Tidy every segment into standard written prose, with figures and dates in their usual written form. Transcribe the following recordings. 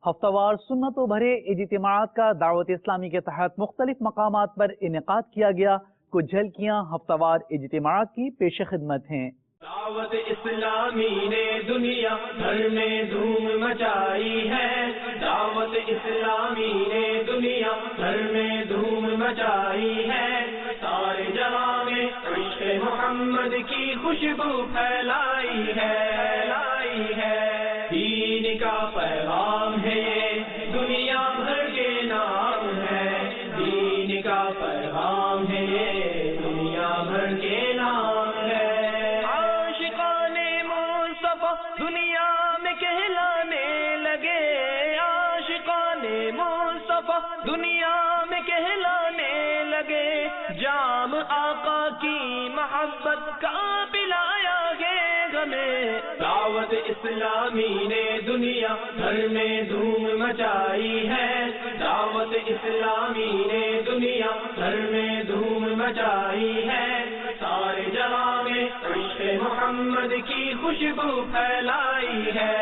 ہفتہ وار سنتوں بھرے اجتماعات کا دعوت اسلامی کے تحت مختلف مقامات پر انعقاد کیا گیا۔ کچھ جھلکیاں ہفتہ وار اجتماعات کی پیش خدمت ہیں۔ دعوت اسلامی نے دنیا بھر میں دھوم مچائی ہے، دعوت اسلامی نے دنیا بھر میں دھوم مچائی ہے، سارے جہاں میں عشق محمد کی خوشبو پھیلائی ہے، دین کا پیغام ہے یہ دنیا بھر کے نام ہے، دین کا پیغام ہے یہ دنیا بھر کے نام ہے۔ دنیا میں کہلانے لگے، عاشقان مصطفیٰ دنیا میں کہلانے لگے، جام آقا کی محبت کا پلایا گے ہمیں۔ دعوت اسلامی نے دنیا بھر میں دھوم مچائی ہے، دعوت اسلامی نے دنیا بھر میں دھوم مچائی ہے، سارے جہاں میں عشق محمد کی خوشبو پھیلائی ہے،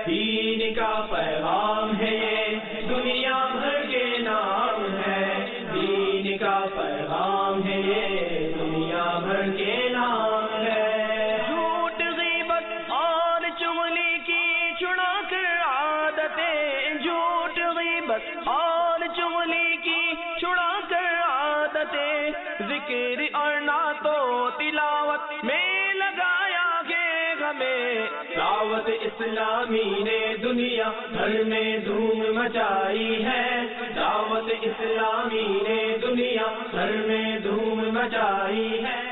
دین کا پیغام ہے یہ دنیا بھر کے نام ہے، دین کا پیغام ہے یہ دنیا بھر کے نام ہے۔ جھوٹ غیبت اور چغلی کی چھڑا کر عادتیں، جھوٹ غیبت اور چغلی کی چھڑا کر عادتیں، ذکر اور نعت و تلاوت میں لگایا گے ہمیں۔ دعوت اسلامی نے دنیا بھر میں دھوم مچائی ہے، دعوت اسلامی نے دنیا بھر میں دھوم مچائی ہے۔